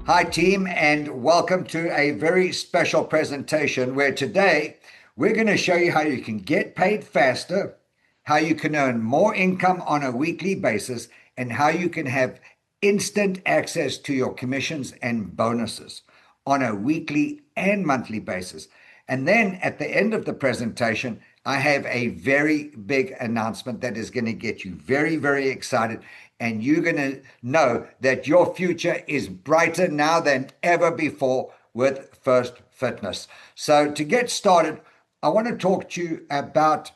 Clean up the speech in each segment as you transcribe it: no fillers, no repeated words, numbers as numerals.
Hi, team, and welcome to a very special presentation where today we're going to show you how you can get paid faster, how you can earn more income on a weekly basis, and how you can have instant access to your commissions and bonuses on a weekly and monthly basis. And then at the end of the presentation, I have a very big announcement that is going to get you very, very excited. And you're going to know that your future is brighter now than ever before with First Fitness. So, to get started, I want to talk to you about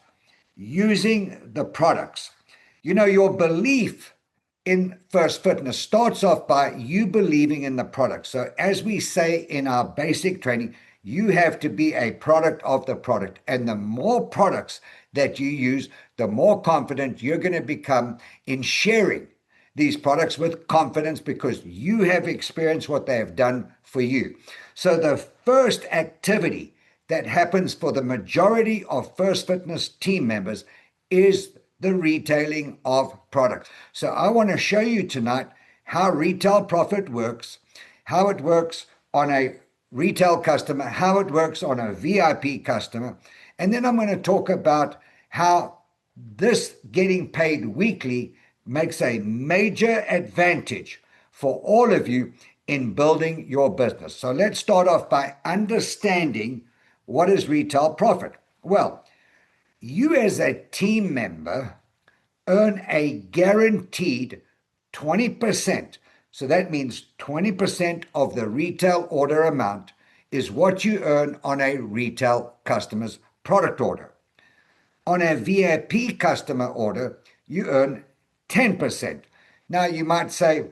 using the products. You know, your belief in First Fitness starts off by you believing in the product. So, as we say in our basic training, you have to be a product of the product. And the more products that you use, the more confident you're going to become in sharing these products with confidence because you have experienced what they have done for you. So the first activity that happens for the majority of First Fitness team members is the retailing of products. So I want to show you tonight how retail profit works, how it works on a retail customer, how it works on a VIP customer, and then I'm going to talk about how this getting paid weekly makes a major advantage for all of you in building your business. So let's start off by understanding what is retail profit. Well, you as a team member earn a guaranteed 20%. So that means 20% of the retail order amount is what you earn on a retail customer's product order. On a VIP customer order, you earn 10%. Now you might say,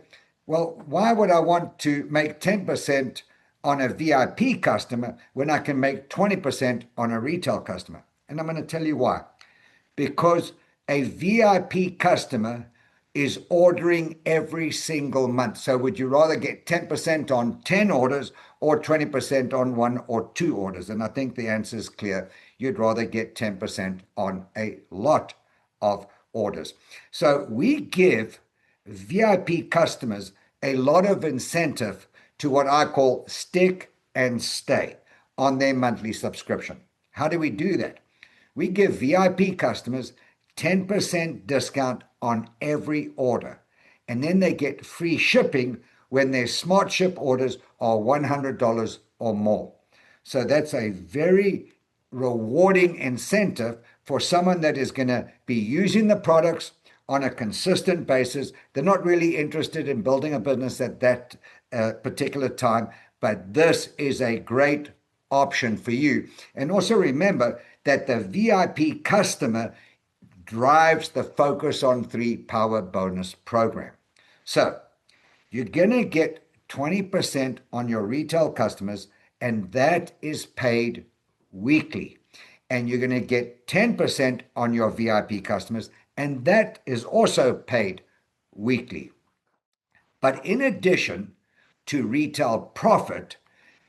well, why would I want to make 10% on a VIP customer when I can make 20% on a retail customer? And I'm going to tell you why. Because a VIP customer is ordering every single month. So would you rather get 10% on 10 orders or 20% on 1 or 2 orders? And I think the answer is clear. You'd rather get 10% on a lot of orders. So we give VIP customers a lot of incentive to what I call stick and stay on their monthly subscription. How do we do that? We give VIP customers 10% discount on every order. And then they get free shipping when their smart ship orders are $100 or more. So that's a very rewarding incentive for someone that is going to be using the products on a consistent basis. They're not really interested in building a business at that particular time, but this is a great option for you. And also remember that the VIP customer drives the Focus on 3 Power Bonus program. So you're going to get 20% on your retail customers, and that is paid weekly. And you're going to get 10% on your VIP customers, and that is also paid weekly. But in addition to retail profit,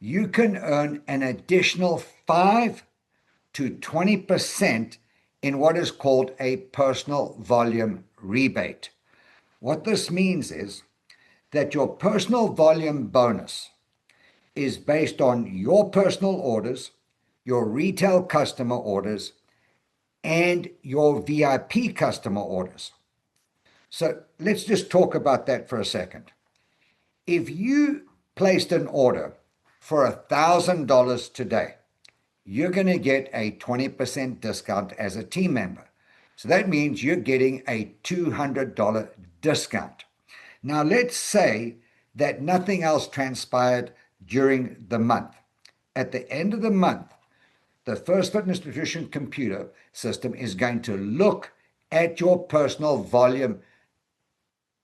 you can earn an additional 5 to 20% in what is called a personal volume rebate. What this means is that your personal volume bonus is based on your personal orders, your retail customer orders, and your VIP customer orders. So let's just talk about that for a second. If you placed an order for $1,000 today, you're going to get a 20% discount as a team member. So that means you're getting a $200 discount. Now, let's say that nothing else transpired during the month. At the end of the month, the FirstFitness Nutrition computer system is going to look at your personal volume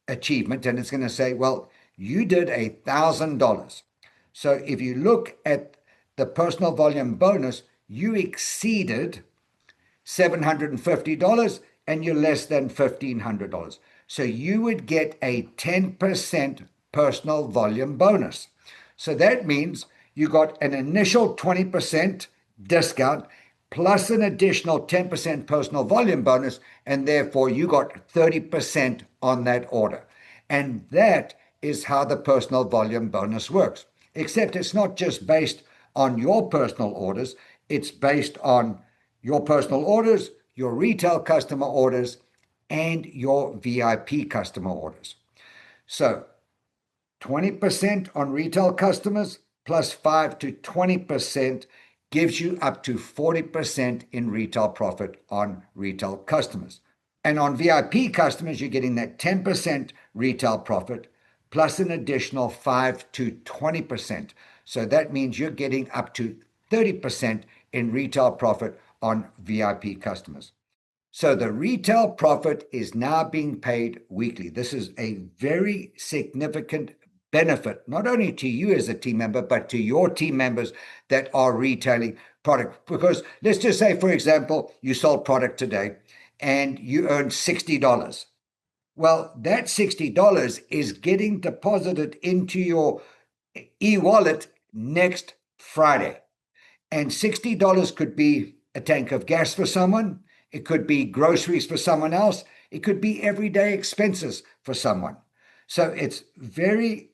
achievement, and it's going to say, well, you did $1,000. So if you look at the personal volume bonus, you exceeded $750 and you're less than $1,500. So you would get a 10% personal volume bonus. So that means you got an initial 20% discount plus an additional 10% personal volume bonus, and therefore you got 30% on that order. And that is how the personal volume bonus works. Except it's not just based on your personal orders, it's based on your personal orders, your retail customer orders, and your VIP customer orders. So 20% on retail customers plus 5 to 20% gives you up to 40% in retail profit on retail customers. And on VIP customers, you're getting that 10% retail profit plus an additional 5 to 20%. So that means you're getting up to 30% in retail profit on VIP customers. So the retail profit is now being paid weekly. This is a very significant benefit, not only to you as a team member, but to your team members that are retailing product. Because let's just say, for example, you sold product today and you earned $60. Well, that $60 is getting deposited into your eWallet next Friday. And $60 could be a tank of gas for someone. It could be groceries for someone else. It could be everyday expenses for someone. So it's very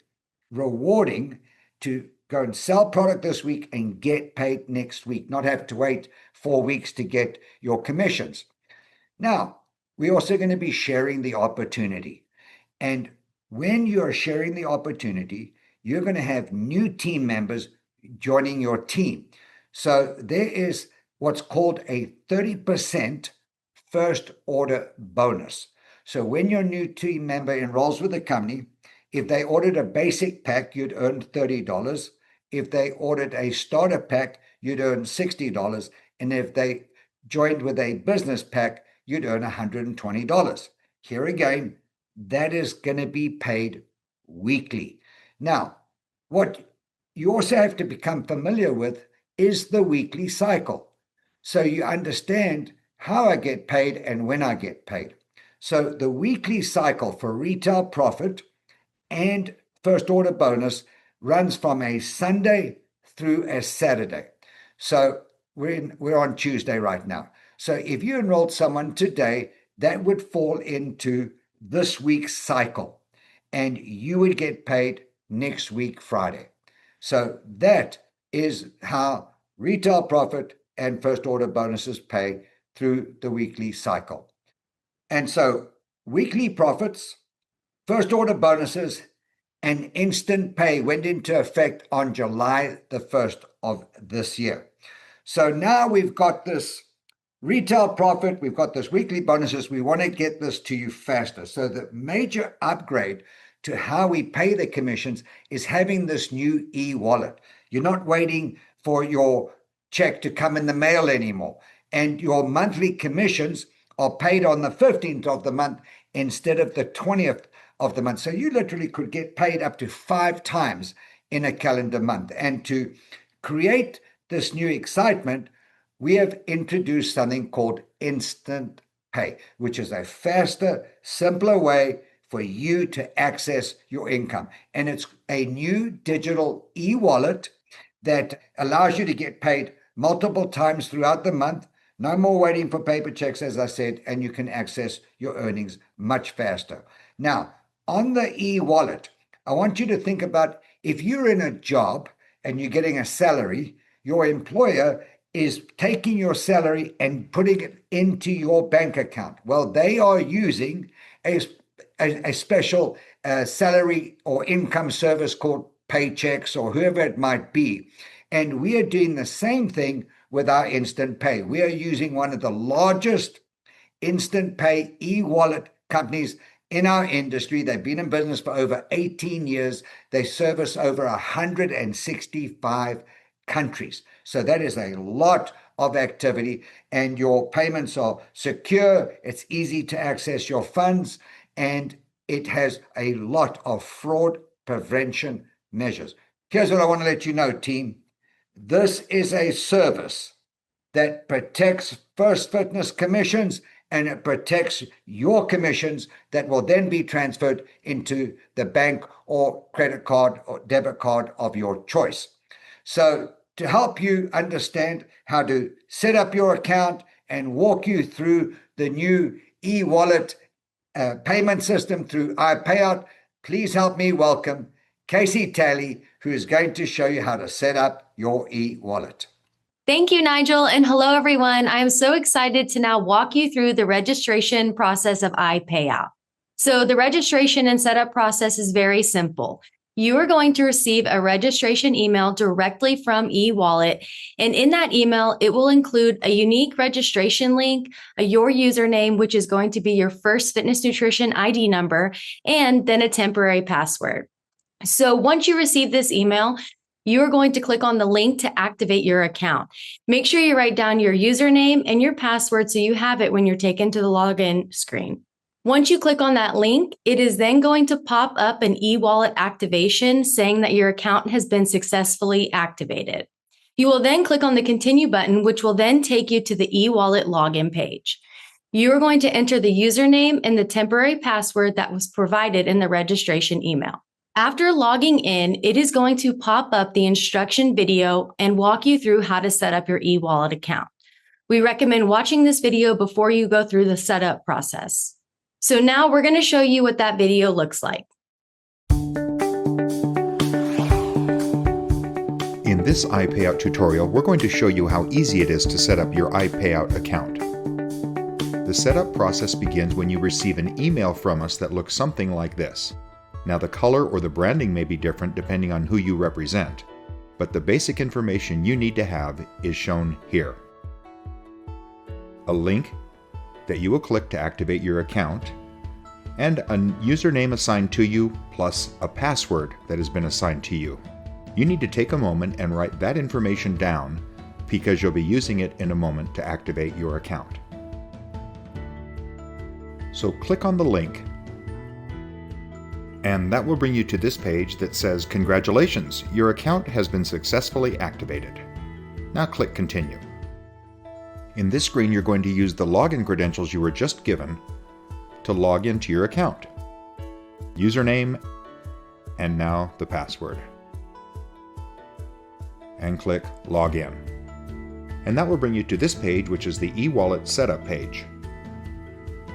rewarding to go and sell product this week and get paid next week, not have to wait 4 weeks to get your commissions. Now, we're also going to be sharing the opportunity. And when you're sharing the opportunity, you're going to have new team members joining your team. So there is what's called a 30% first order bonus. So when your new team member enrolls with the company, if they ordered a basic pack, you'd earn $30. If they ordered a starter pack, you'd earn $60. And if they joined with a business pack, you'd earn $120. Here again, that is going to be paid weekly. Now, what you also have to become familiar with is the weekly cycle. So you understand how I get paid and when I get paid. So the weekly cycle for retail profit and first order bonus runs from a Sunday through a Saturday. So we're on Tuesday right now. So if you enrolled someone today, that would fall into this week's cycle, and you would get paid next week, Friday. So that is how retail profit and first order bonuses pay through the weekly cycle. And so weekly profits, first order bonuses, and instant pay went into effect on July the 1st of this year. So now we've got this retail profit, we've got this weekly bonuses. We want to get this to you faster. So the major upgrade to how we pay the commissions is having this new eWallet. You're not waiting for your check to come in the mail anymore. And your monthly commissions are paid on the 15th of the month instead of the 20th of the month. So you literally could get paid up to 5 times in a calendar month. And to create this new excitement, we have introduced something called instant pay, which is a faster, simpler way for you to access your income. And it's a new digital e-wallet that allows you to get paid multiple times throughout the month. No more waiting for paper checks, as I said, and you can access your earnings much faster. Now, on the e-wallet, I want you to think about if you're in a job and you're getting a salary, your employer is taking your salary and putting it into your bank account. Well, they are using a special salary or income service called Paychecks or whoever it might be. And we are doing the same thing with our instant pay. We are using one of the largest instant pay e-wallet companies in our industry. They've been in business for over 18 years. They service over 165 countries. So that is a lot of activity, and your payments are secure. It's easy to access your funds, and it has a lot of fraud prevention measures. Here's what I want to let you know, team. This is a service that protects FirstFitness commissions, and it protects your commissions that will then be transferred into the bank or credit card or debit card of your choice. So to help you understand how to set up your account and walk you through the new e-wallet payment system through iPayout, please help me welcome Casey Talley, who is going to show you how to set up your eWallet. Thank you, Nigel, and hello, everyone. I am so excited to now walk you through the registration process of iPayout. So the registration and setup process is very simple. You are going to receive a registration email directly from eWallet, and in that email, it will include a unique registration link, your username, which is going to be your FirstFitness Nutrition ID number, and then a temporary password. So once you receive this email, you are going to click on the link to activate your account. Make sure you write down your username and your password so you have it when you're taken to the login screen. Once you click on that link, it is then going to pop up an eWallet activation saying that your account has been successfully activated. You will then click on the continue button, which will then take you to the eWallet login page. You are going to enter the username and the temporary password that was provided in the registration email. After logging in, it is going to pop up the instruction video and walk you through how to set up your eWallet account. We recommend watching this video before you go through the setup process. So now we're going to show you what that video looks like. In this iPayout tutorial, we're going to show you how easy it is to set up your iPayout account. The setup process begins when you receive an email from us that looks something like this. Now, the color or the branding may be different depending on who you represent, but the basic information you need to have is shown here. A link that you will click to activate your account, and a username assigned to you plus a password that has been assigned to you. You need to take a moment and write that information down because you'll be using it in a moment to activate your account. So click on the link, and that will bring you to this page that says, "Congratulations, your account has been successfully activated." Now click Continue. In this screen, you're going to use the login credentials you were just given to log into your account. Username, and now the password. And click Login. And that will bring you to this page, which is the eWallet setup page.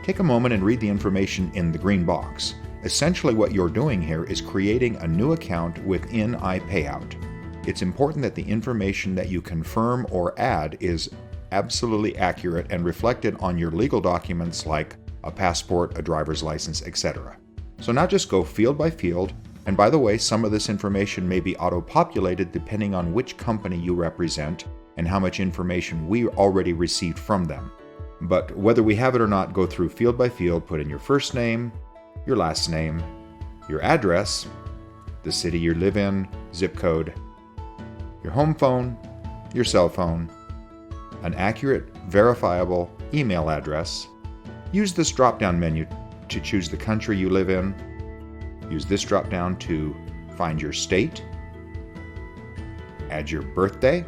Take a moment and read the information in the green box. Essentially what you're doing here is creating a new account within iPayout. It's important that the information that you confirm or add is absolutely accurate and reflected on your legal documents like a passport, a driver's license, etc. So now just go field by field, and by the way, some of this information may be auto-populated depending on which company you represent and how much information we already received from them. But whether we have it or not, go through field by field, put in your first name, your last name, your address, the city you live in, zip code, your home phone, your cell phone, an accurate, verifiable email address. Use this drop-down menu to choose the country you live in. Use this drop-down to find your state, add your birthday,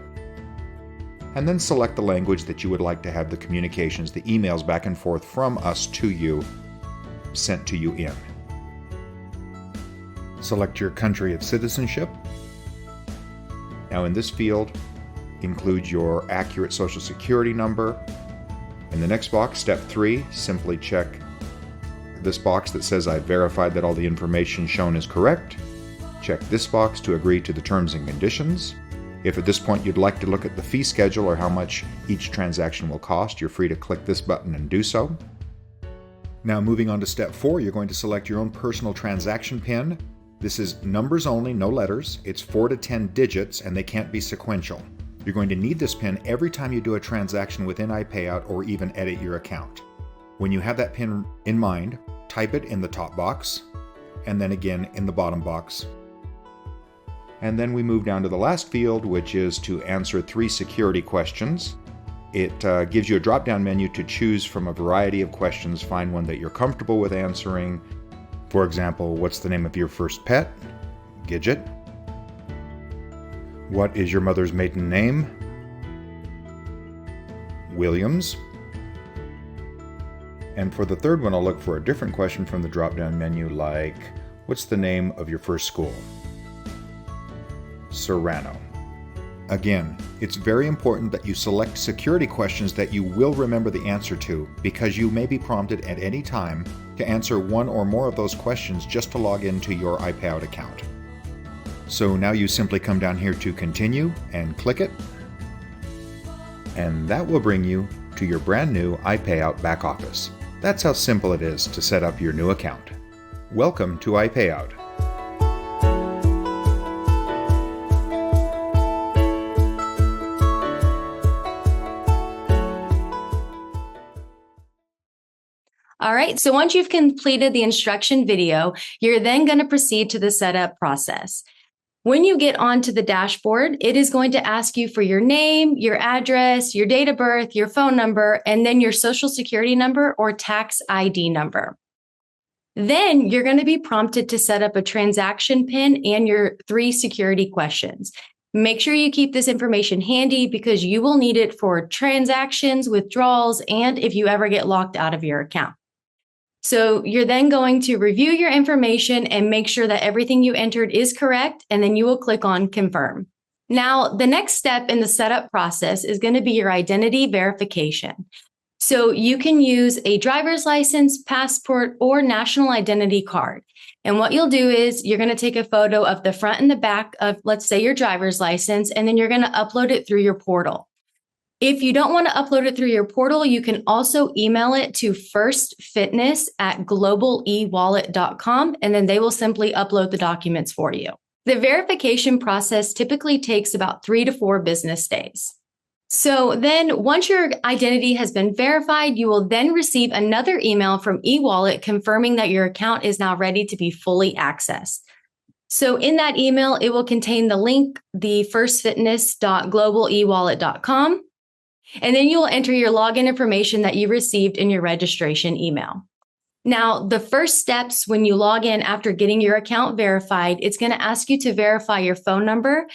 and then select the language that you would like to have the communications, the emails back and forth from us to you, sent to you in. Select your country of citizenship. Now in this field, include your accurate social security number. In the next box, step 3, simply check this box that says I've verified that all the information shown is correct. Check this box to agree to the terms and conditions. If at this point you'd like to look at the fee schedule or how much each transaction will cost, you're free to click this button and do so. Now moving on to step 4, you're going to select your own personal transaction PIN. This is numbers only, no letters. It's 4 to 10 digits and they can't be sequential. You're going to need this PIN every time you do a transaction within iPayout or even edit your account. When you have that PIN in mind, type it in the top box and then again in the bottom box. And then we move down to the last field, which is to answer 3 security questions. It gives you a drop-down menu to choose from a variety of questions. Find one that you're comfortable with answering. For example, what's the name of your first pet? Gidget. What is your mother's maiden name? Williams. And for the third one, I'll look for a different question from the drop-down menu, like, what's the name of your first school? Serrano. Again, it's very important that you select security questions that you will remember the answer to, because you may be prompted at any time to answer one or more of those questions just to log into your iPayout account. So now you simply come down here to Continue and click it, and that will bring you to your brand new iPayout back office. That's how simple it is to set up your new account. Welcome to iPayout. All right, so once you've completed the instruction video, you're then going to proceed to the setup process. When you get onto the dashboard, it is going to ask you for your name, your address, your date of birth, your phone number, and then your social security number or tax ID number. Then you're going to be prompted to set up a transaction PIN and your 3 security questions. Make sure you keep this information handy because you will need it for transactions, withdrawals, and if you ever get locked out of your account. So you're then going to review your information and make sure that everything you entered is correct, and then you will click on Confirm. Now, the next step in the setup process is going to be your identity verification. So you can use a driver's license, passport, or national identity card. And what you'll do is you're going to take a photo of the front and the back of, let's say, your driver's license, and then you're going to upload it through your portal. If you don't want to upload it through your portal, you can also email it to FirstFitness@global-ewallet.com, and then they will simply upload the documents for you. The verification process typically takes about 3 to 4 business days. So then once your identity has been verified, you will then receive another email from eWallet confirming that your account is now ready to be fully accessed. So in that email, it will contain the link, the firstfitness.global-ewallet.com. And then you will enter your login information that you received in your registration email. Now, the first steps when you log in after getting your account verified, it's going to ask you to verify your phone number.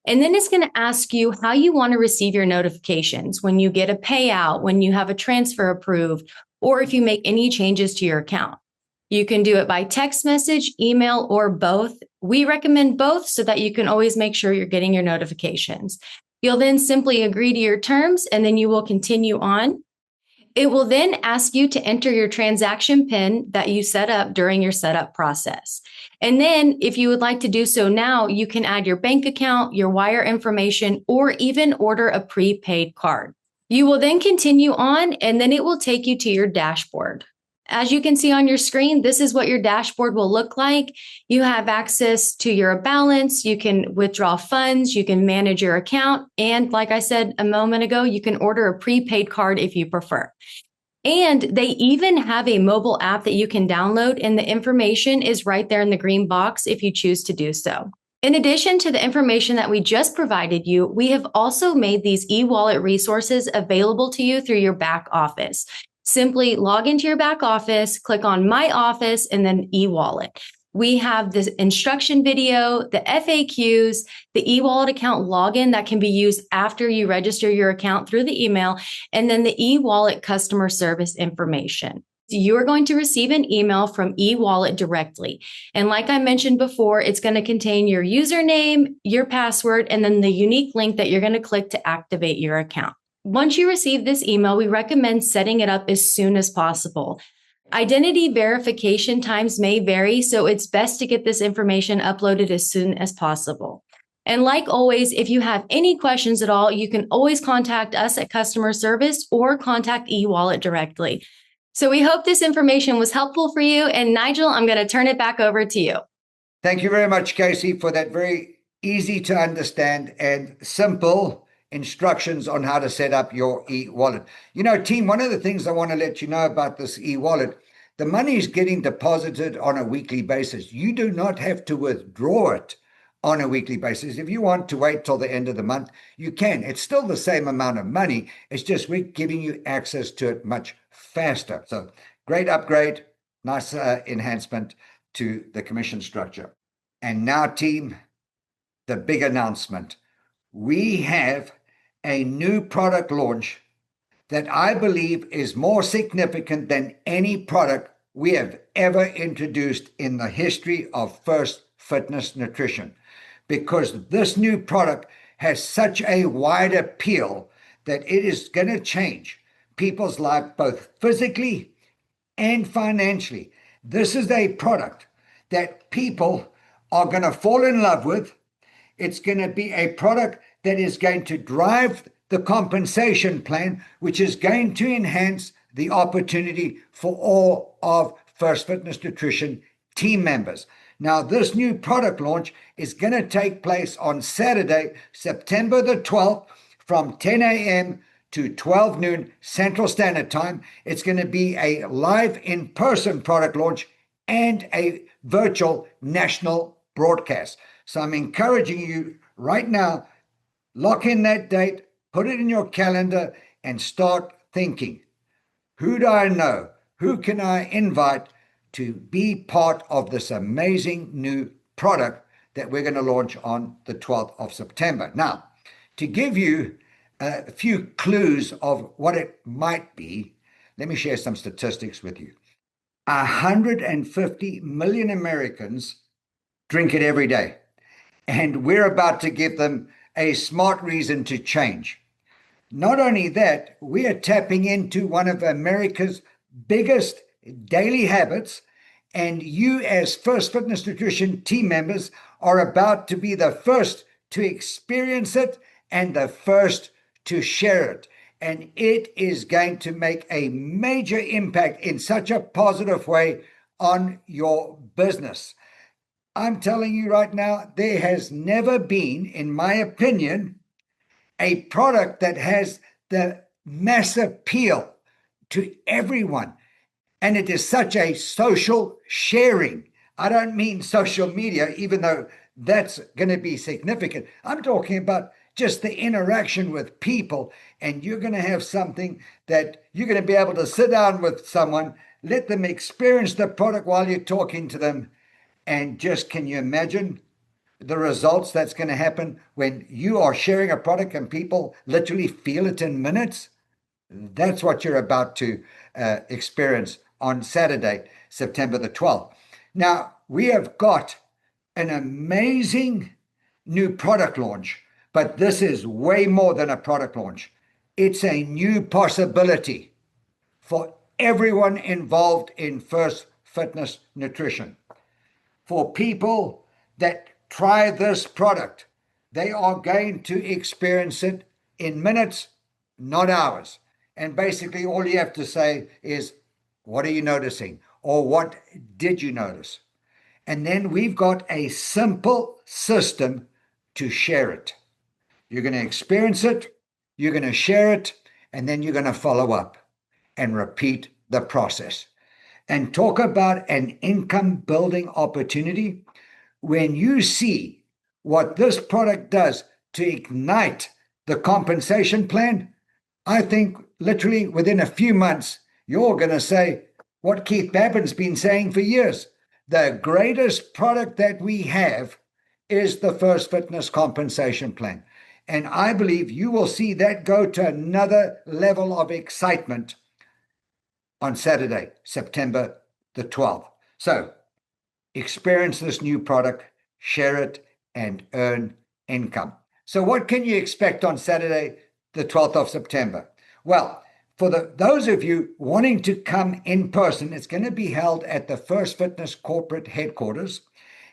And then it's going to ask you how you want to receive your notifications when you get a payout, when you have a transfer approved, or if you make any changes to your account. You can do it by text message, email, or both. We recommend both so that you can always make sure you're getting your notifications. You'll then simply agree to your terms, and then you will continue on. It will then ask you to enter your transaction PIN that you set up during your setup process. And then if you would like to do so now, you can add your bank account, your wire information, or even order a prepaid card. You will then continue on, and then it will take you to your dashboard. As you can see on your screen, this is what your dashboard will look like. You have access to your balance, you can withdraw funds, you can manage your account, and like I said a moment ago, you can order a prepaid card if you prefer. And they even have a mobile app that you can download, and the information is right there in the green box if you choose to do so. In addition to the information that we just provided you, we have also made these eWallet resources available to you through your back office. Simply log into your back office, click on My Office, and then eWallet. We have the instruction video, the FAQs, the eWallet account login that can be used after you register your account through the email, and then the eWallet customer service information. You are going to receive an email from eWallet directly. And like I mentioned before, it's going to contain your username, your password, and then the unique link that you're going to click to activate your account. Once you receive this email, we recommend setting it up as soon as possible. Identity verification times may vary, so it's best to get this information uploaded as soon as possible. And like always, if you have any questions at all, you can always contact us at customer service or contact eWallet directly. So we hope this information was helpful for you. And Nigel, I'm going to turn it back over to you. Thank you very much, Casey, for that very easy to understand and simple instructions on how to set up your eWallet. You know, team, one of the things I want to let you know about this eWallet, the money is getting deposited on a weekly basis. You do not have to withdraw it on a weekly basis. If you want to wait till the end of the month, you can. It's still the same amount of money. It's just we're giving you access to it much faster. So great upgrade, nice enhancement to the commission structure. And now, team, the big announcement. We have a new product launch that I believe is more significant than any product we have ever introduced in the history of FirstFitness Nutrition, because this new product has such a wide appeal that it is going to change people's life both physically and financially. This is a product that people are going to fall in love with. It's going to be a product that is going to drive the compensation plan, which is going to enhance the opportunity for all of First Fitness Nutrition team members. Now, this new product launch is going to take place on Saturday, September the 12th, from 10 a.m. to 12 noon Central Standard Time. It's going to be a live in-person product launch and a virtual national broadcast. So I'm encouraging you right now, lock in that date, put it in your calendar, and start thinking, who do I know? Who can I invite to be part of this amazing new product that we're going to launch on the 12th of September? Now, to give you a few clues of what it might be, let me share some statistics with you. 150 million Americans drink it every day, and we're about to give them a smart reason to change. Not only that, we are tapping into one of America's biggest daily habits, and you as First Fitness Nutrition team members are about to be the first to experience it and the first to share it. And it is going to make a major impact in such a positive way on your business. I'm telling you right now, there has never been, in my opinion, a product that has the mass appeal to everyone. And it is such a social sharing. I don't mean social media, even though that's going to be significant. I'm talking about just the interaction with people. And you're going to have something that you're going to be able to sit down with someone, let them experience the product while you're talking to them. And just, can you imagine the results that's going to happen when you are sharing a product and people literally feel it in minutes? That's what you're about to experience on Saturday, September the 12th. Now, we have got an amazing new product launch, but this is way more than a product launch. It's a new possibility for everyone involved in First Fitness Nutrition. For people that try this product, they are going to experience it in minutes, not hours. And basically all you have to say is, what are you noticing? Or what did you notice? And then we've got a simple system to share it. You're going to experience it, you're going to share it, and then you're going to follow up and repeat the process. And talk about an income building opportunity. When you see what this product does to ignite the compensation plan, I think literally within a few months, you're going to say what Keith Babin's been saying for years. The greatest product that we have is the First Fitness compensation plan. And I believe you will see that go to another level of excitement on Saturday, September the 12th. So experience this new product, share it, and earn income. So what can you expect on Saturday, the 12th of September? Well, for those of you wanting to come in person, it's going to be held at the First Fitness corporate headquarters,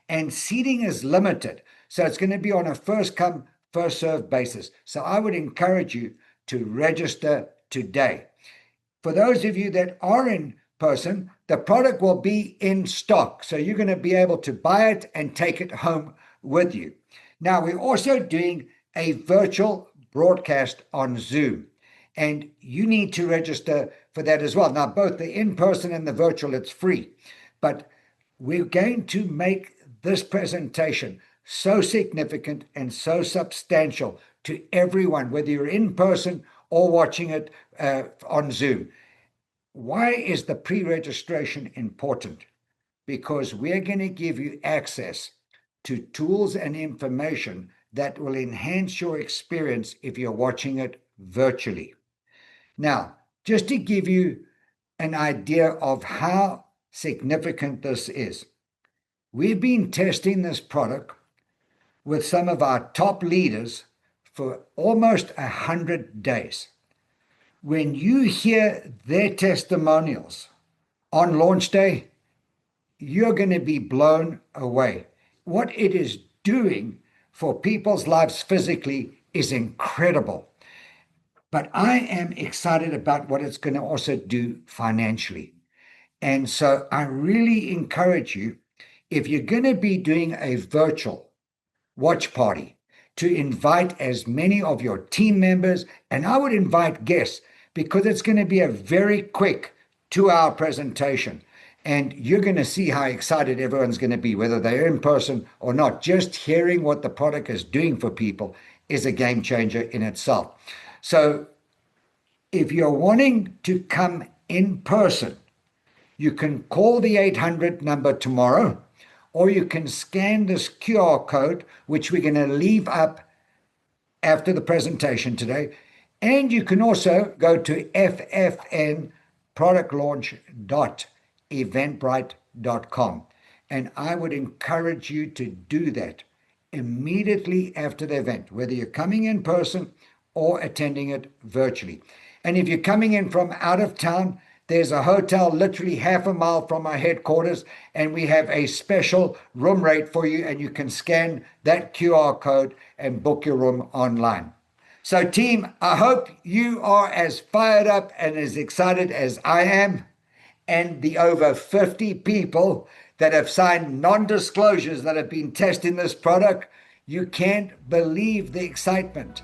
and seating is limited. So it's going to be on a first come, first served basis. So I would encourage you to register today. For those of you that are in person, the product will be in stock. So you're going to be able to buy it and take it home with you. Now, we're also doing a virtual broadcast on Zoom, and you need to register for that as well. Now, both the in-person and the virtual, it's free, but we're going to make this presentation so significant and so substantial to everyone, whether you're in person or watching it on Zoom. Why is the pre-registration important? Because we're going to give you access to tools and information that will enhance your experience if you're watching it virtually. Now, just to give you an idea of how significant this is, we've been testing this product with some of our top leaders for almost 100 days. When you hear their testimonials on launch day, you're going to be blown away. What it is doing for people's lives physically is incredible. But I am excited about what it's going to also do financially. And so I really encourage you, if you're going to be doing a virtual watch party, to invite as many of your team members, and I would invite guests, because it's going to be a very quick 2-hour presentation. And you're going to see how excited everyone's going to be, whether they're in person or not. Just hearing what the product is doing for people is a game changer in itself. So if you're wanting to come in person, you can call the 800 number tomorrow, or you can scan this QR code, which we're going to leave up after the presentation today. And you can also go to ffnproductlaunch.eventbrite.com. And I would encourage you to do that immediately after the event, whether you're coming in person or attending it virtually. And if you're coming in from out of town, there's a hotel literally half a mile from our headquarters, and we have a special room rate for you, and you can scan that QR code and book your room online. So team, I hope you are as fired up and as excited as I am, and the over 50 people that have signed non-disclosures that have been testing this product. You can't believe the excitement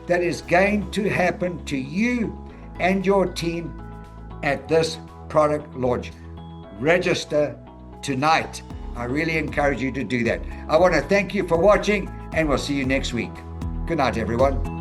that is going to happen to you and your team at this product launch. Register tonight. I really encourage you to do that. I want to thank you for watching, and we'll see you next week. Good night, everyone.